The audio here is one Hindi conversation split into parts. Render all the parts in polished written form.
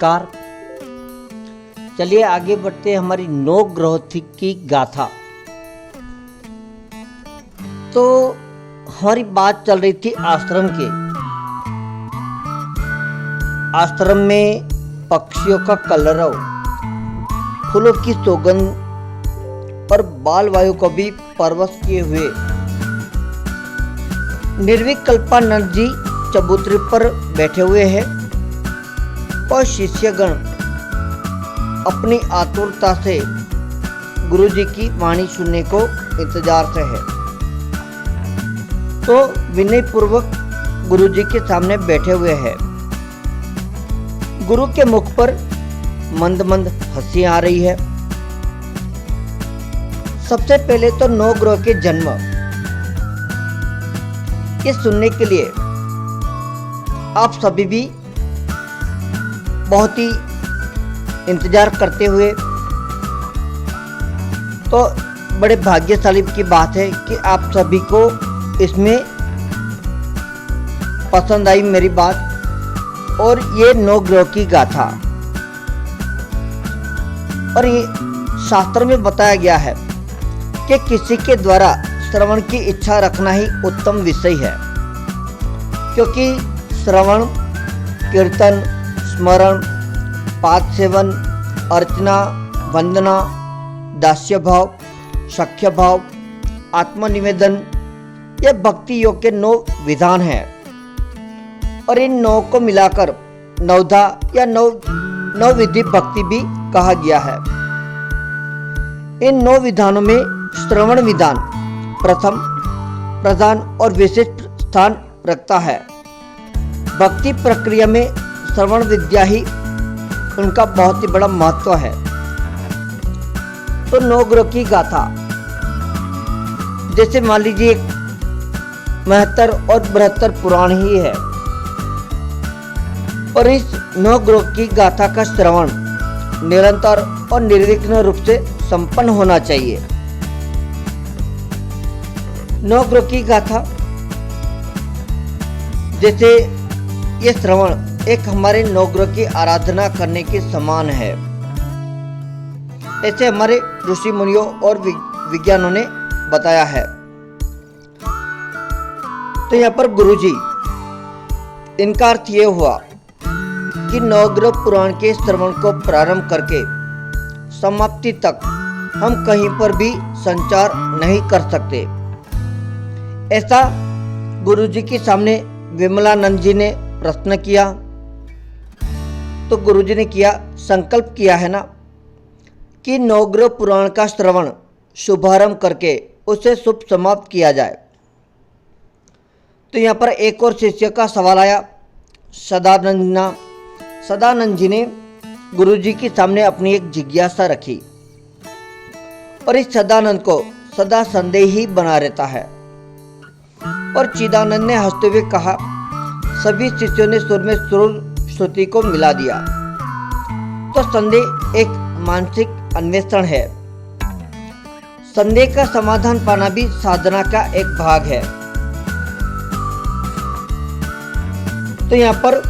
नमस्कार। चलिए आगे बढ़ते हैं हमारी नवग्रह की गाथा। तो हमारी बात चल रही थी आश्रम की। आश्रम में पक्षियों का कलरव, फूलों की सुगंध और बाल वायु को भी परवश किए हुए निर्विकल्पानंद जी चबूतरे पर बैठे हुए हैं और शिष्यगण अपनी आतुरता से गुरु जी की वाणी सुनने को इंतजार से है। तो विनय पूर्वक गुरु जी के सामने बैठे हुए हैं। गुरु के मुख पर मंद मंद हंसी आ रही है। सबसे पहले तो नवग्रह के जन्म ये सुनने के लिए आप सभी भी बहुत ही इंतजार करते हुए, तो बड़े भाग्यशाली की बात है कि आप सभी को इसमें पसंद आई मेरी बात। और ये नवग्रह की गाथा, और ये शास्त्र में बताया गया है कि किसी के द्वारा श्रवण की इच्छा रखना ही उत्तम विषय है, क्योंकि श्रवण, कीर्तन, स्मरण, पाद सेवन, अर्चना, वंदना, दास्य भाव, सख्य भाव, आत्मनिवेदन, ये भक्ति योग के 9 विधान हैं। और इन 9 को मिलाकर नवधा या नव विधि भक्ति भी कहा गया है। इन 9 विधानों में श्रवण विधान प्रथम, प्रधान और विशिष्ट स्थान रखता है। भक्ति प्रक्रिया में श्रवण विद्या ही उनका बहुत ही बड़ा महत्व है। तो नवग्रह की गाथा, जैसे मान लीजिए 72 और 72 पुराण ही है, और इस नवग्रह की गाथा का श्रवण निरंतर और निर्विघ्न रूप से संपन्न होना चाहिए। नवग्रह की गाथा, जैसे ये श्रवण एक हमारे नवग्रह की आराधना करने के समान है, ऐसे हमारे ऋषि मुनियों और विज्ञानों ने बताया है। तो यहाँ पर गुरुजी, इनका अर्थ ये हुआ कि नवग्रह पुराण के श्रवण को प्रारंभ करके समाप्ति तक हम कहीं पर भी संचार नहीं कर सकते। ऐसा गुरुजी के सामने विमलानंद जी ने प्रश्न किया। तो गुरुजी ने संकल्प किया है ना कि नवग्रह पुराण का श्रवण शुभारंभ करके उसे शुभ समाप्त किया जाए। तो यहाँ पर एक और शिष्य का सवाल आया, सदानंद जी ने गुरुजी के सामने अपनी एक जिज्ञासा रखी, और इस सदानंद को सदा संदेह ही बना रहता है। और चिदानंद ने हंसते हुए कहा, सभी शिष्यों ने सुर में सुर श्रुति को मिला दिया। तो संदेह एक मानसिक अन्वेषण है। संदेह का समाधान पाना भी साधना का एक भाग है। तो यहाँ पर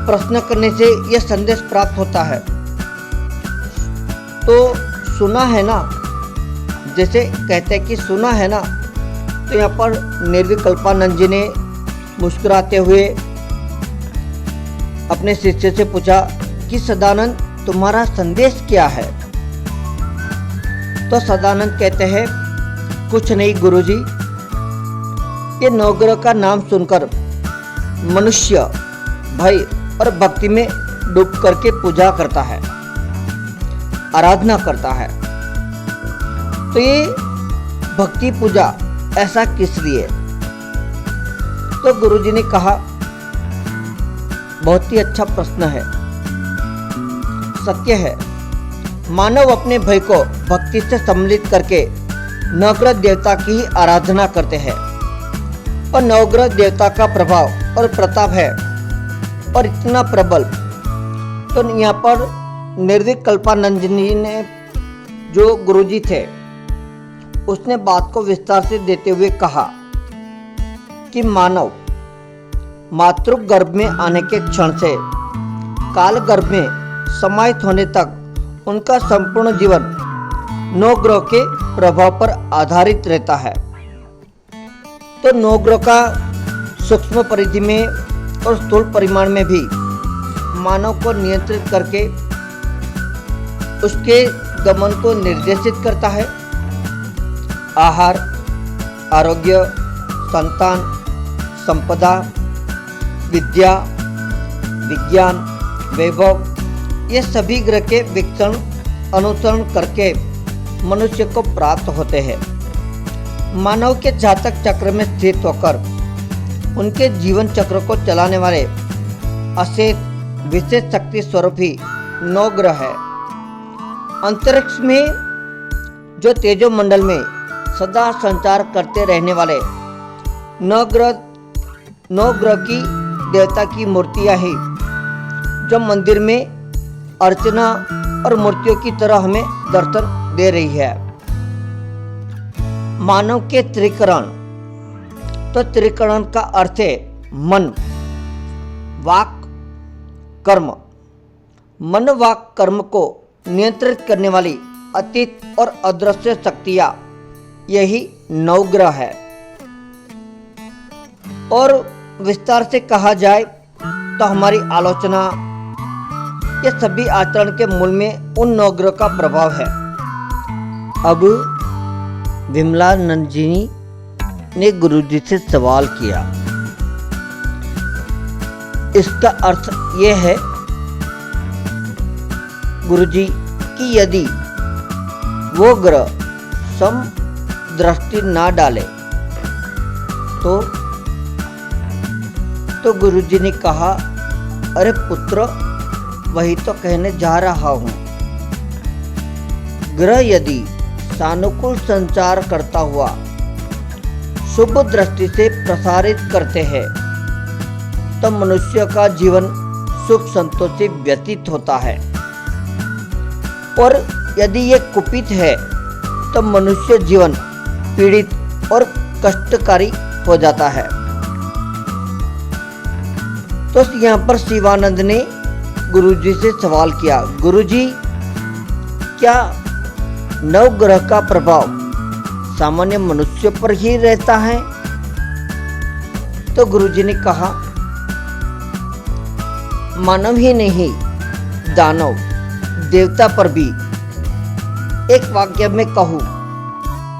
प्रश्न करने से यह संदेश प्राप्त होता है। तो सुना है ना, जैसे कहते हैं कि सुना है ना। तो यहाँ पर निर्विकल्पानंद जी ने मुस्कुराते हुए अपने शिष्य से पूछा कि सदानंद, तुम्हारा संदेश क्या है? तो सदानंद कहते हैं, कुछ नहीं गुरुजी, ये नवग्रह का नाम सुनकर मनुष्य भय और भक्ति में डूब करके पूजा करता है, आराधना करता है। तो ये भक्ति पूजा ऐसा किस लिए? तो गुरुजी ने कहा, बहुत ही अच्छा प्रश्न है। सत्य है, मानव अपने भय को भक्ति से सम्मिलित करके नवग्रह देवता की ही आराधना करते हैं, और नवग्रह देवता का प्रभाव और प्रताप है और इतना प्रबल। तो यहाँ पर निर्विकल्पानंद जी ने, जो गुरुजी थे, उसने बात को विस्तार से देते हुए कहा कि मानव मातृ गर्भ में आने के क्षण से कालगर्भ में समाहित होने तक उनका संपूर्ण जीवन नवग्रह के प्रभाव पर आधारित रहता है। तो नवग्रह का सूक्ष्म परिधि में और स्थूल परिमाण में भी मानव को नियंत्रित करके उसके गमन को निर्देशित करता है। आहार, आरोग्य, संतान, संपदा, विद्या, विज्ञान, वैभव, ये सभी ग्रह के विकर्ण अनुसरण करके मनुष्य को प्राप्त होते हैं। मानव के जातक चक्र में स्थित होकर उनके जीवन चक्र को चलाने वाले अशेष विशेष शक्ति स्वरूप ही नवग्रह है। अंतरिक्ष में जो तेजोमंडल में सदा संचार करते रहने वाले नवग्रह की देवता की मूर्तियां ही जो मंदिर में अर्चना और मूर्तियों की तरह हमें दर्शन दे रही है। मानव के त्रिकरण, तो त्रिकरण का अर्थ है मन, वाक, कर्म। मन, वाक, कर्म को नियंत्रित करने वाली अतीत और अदृश्य शक्तियां यही नवग्रह है। और विस्तार से कहा जाए तो हमारी आलोचना, ये सभी आचरण के मूल में उन नवग्रह का प्रभाव है। अब विमलानंद जी ने गुरुजी से सवाल किया। इसका अर्थ ये है गुरुजी कि यदि वो ग्रह सम दृष्टि ना डाले तो गुरुजी ने कहा, अरे पुत्र, वही तो कहने जा रहा हूं। ग्रह यदि सानुकूल संचार करता हुआ शुभ दृष्टि से प्रसारित करते हैं तो मनुष्य का जीवन सुख संतोष से व्यतीत होता है, और यदि ये कुपित है तो मनुष्य जीवन पीड़ित और कष्टकारी हो जाता है। तो यहाँ पर शिवानंद ने गुरुजी से सवाल किया, गुरुजी, क्या नवग्रह का प्रभाव सामान्य मनुष्य पर ही रहता है? तो गुरुजी ने कहा, मानव ही नहीं, दानव, देवता पर भी। एक वाक्य में कहूँ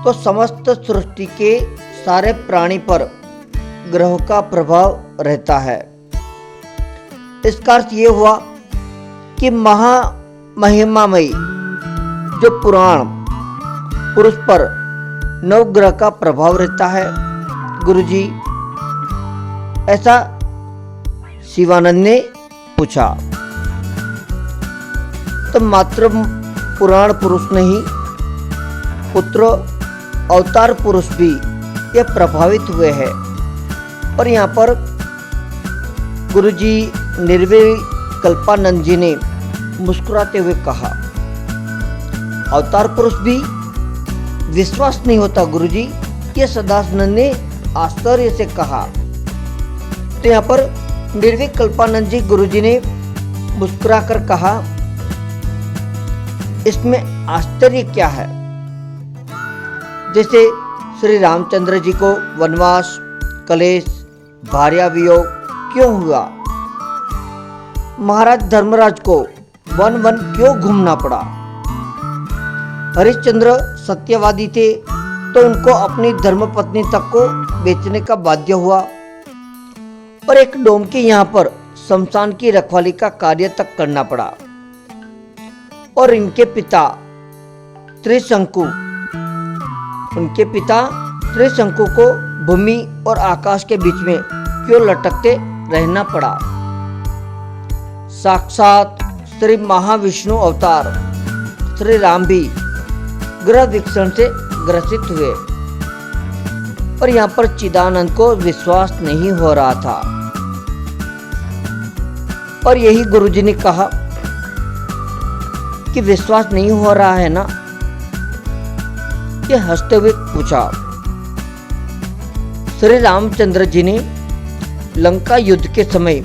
तो समस्त सृष्टि के सारे प्राणी पर ग्रहों का प्रभाव रहता है। इसका अर्थ ये हुआ कि महिमामयी जो पुराण पुरुष पर नवग्रह का प्रभाव रहता है। गुरुजी, ऐसा शिवानंद ने पूछा। तो मात्र पुराण पुरुष नहीं, पुत्र अवतार पुरुष भी ये प्रभावित हुए हैं। और यहाँ पर गुरुजी निर्विकल्पानंद जी ने मुस्कुराते हुए कहा, अवतार पुरुष भी विश्वास नहीं होता गुरुजी, ये सदानंद ने आश्चर्य से कहा। तो यहाँ पर निर्विकल्पानंद जी गुरुजी ने मुस्कुराकर कहा, इसमें आश्चर्य क्या है? जैसे श्री रामचंद्र जी को वनवास, कलेश, भार्या वियोग क्यों हुआ? महाराज धर्मराज को वन वन क्यों घूमना पड़ा? हरिश्चंद्र सत्यवादी थे तो उनको अपनी धर्मपत्नी तक को बेचने का बाध्य हुआ, और एक डोम के यहाँ पर शमशान की रखवाली का कार्य तक करना पड़ा। और इनके पिता त्रिशंकु को भूमि और आकाश के बीच में क्यों लटकते रहना पड़ा? साक्षात श्री महाविष्णु अवतार श्री राम भी ग्रह विक्षण से ग्रसित हुए, और यहाँ पर चिदानंद को विश्वास नहीं हो रहा था। और यही गुरुजी ने कहा कि विश्वास नहीं हो रहा है ना? ये हंसते हुए पूछा। श्री रामचंद्र जी ने लंका युद्ध के समय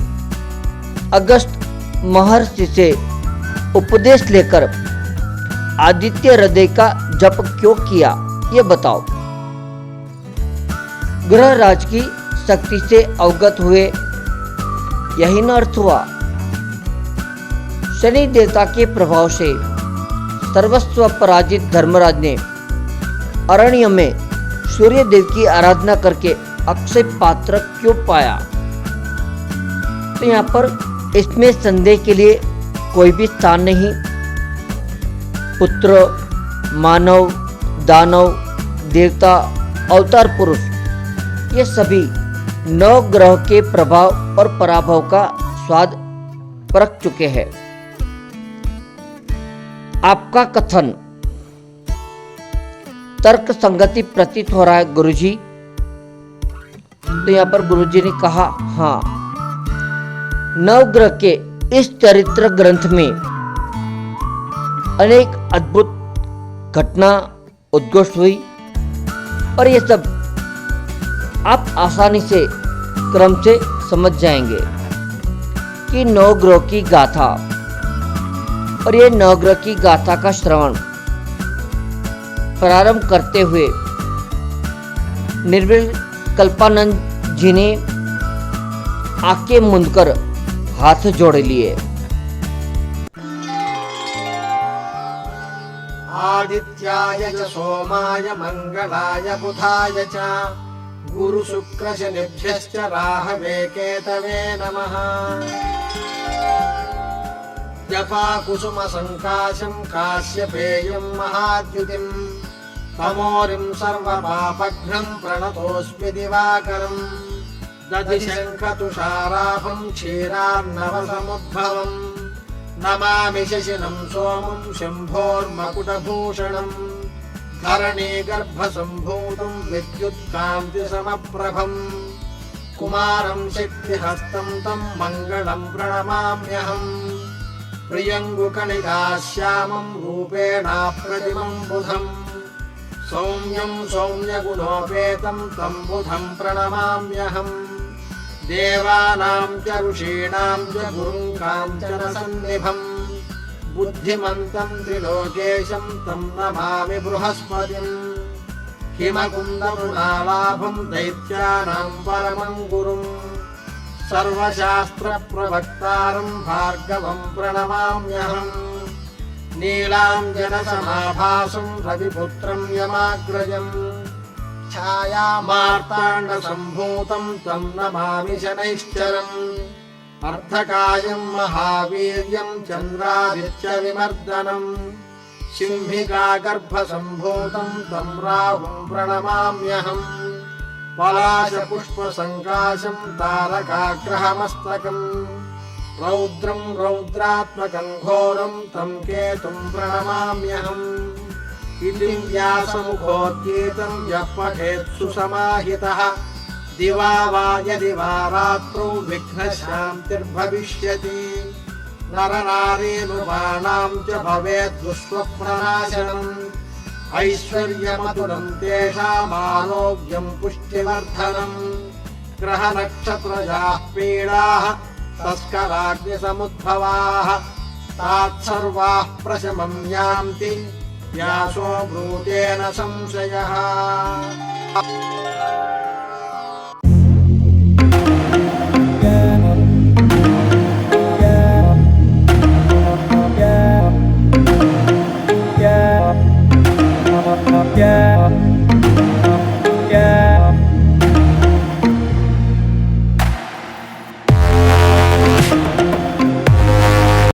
अगस्त महर्षि से उपदेश लेकर आदित्य हृदय का जप क्यों किया, ये बताओ। ग्रह राज की शक्ति से अवगत हुए, यही न अर्थ हुआ। शनि देवता के प्रभाव से सर्वस्व पराजित धर्मराज ने अरण्य में सूर्य देव की आराधना करके अक्षय पात्र क्यों पाया। तो यहाँ पर इसमें संदेह के लिए कोई भी स्थान नहीं। पुत्र, मानव, दानव, देवता, अवतार पुरुष, ये सभी नौ ग्रह के प्रभाव और पराभव का स्वाद परख चुके हैं। आपका कथन तर्क संगति प्रतीत हो रहा है गुरुजी। तो यहाँ पर गुरुजी ने कहा, हाँ, नवग्रह के इस चरित्र ग्रंथ में अनेक अद्भुत घटना उद्घोष हुई और ये सब आप आसानी से क्रम से समझ जाएंगे कि नवग्रह की गाथा। और ये नवग्रह की गाथा का श्रवण प्रारंभ करते हुए निर्विल कल्पानंद जी ने आंखें मूंदकर हाथ जोड़ लिए। आदित्याय च सोमाय मंगलाय बुधाय च गुरु शुक्र शनिभ्यश्च राहवे केतवे नमः। जपा कुसुम संकाशं काश्यपेयं महाद्युतिं तमोरिं सर्वपापघ्नं प्रणतोऽस्मि दिवाकरं। दधिशङ्खतुषाराभं क्षीरार्णवसमुद्भवं नमामि शशिनं सोमं शम्भोर्मकुटभूषणं। धरणीगर्भसम्भूतं विद्युत्कान्तिसमप्रभं कुमारं शक्तिहस्तं तं मङ्गलं प्रणमाम्यहम्। प्रियङ्गुकणिकाश्यामं रूपेणाप्रतिमं बुधं सौम्यं सौम्यगुणोपेतं तं बुधं प्रणमाम्यहम्। देवानां च ऋषीणां च गुरुं काञ्चनसन्निभं बुद्धिमन्तं त्रिलोकेशं तं नमामि बृहस्पतिम्। हिमकुन्दमृणालाभं दैत्यानां परमं गुरुम् सर्वशास्त्रप्रवक्तारं भार्गवं प्रणमाम्यहम्। नीलाञ्जनसमाभासं रविपुत्रं यमाग्रजं छायामार्ताण्डसम्भूतं तं नमामि शनैश्चरम्। अर्धकायं महावीर्यं चन्द्रादित्यविमर्दनं शिंहिकागर्भसम्भूतं तं राहुं प्रणमाम्यहम्। पलाशपुष्पसङ्काशं तारकाग्रहमस्तकं रौद्रं रौद्रात्मकं घोरं तं केतुं प्रणमाम्यहम्। इति व्यासमुखोद्गीतं यः पठेत् सुसमाहितः दिवा वा यदि वा रात्रौ विघ्नशान्तिर्भविष्यति। नरनारीनुपाणां च भवेत् दुष्स्वप्ननाशनम् ऐश्वर्यमतुलं तेषामारोग्यं पुष्टिवर्धनम्। ग्रहनक्षत्रजाः पीडाः तस्कराग्निसमुद्भवाः तात्सर्वाः प्रशमं यान्ति व्यासो ब्रूतेन संशयः।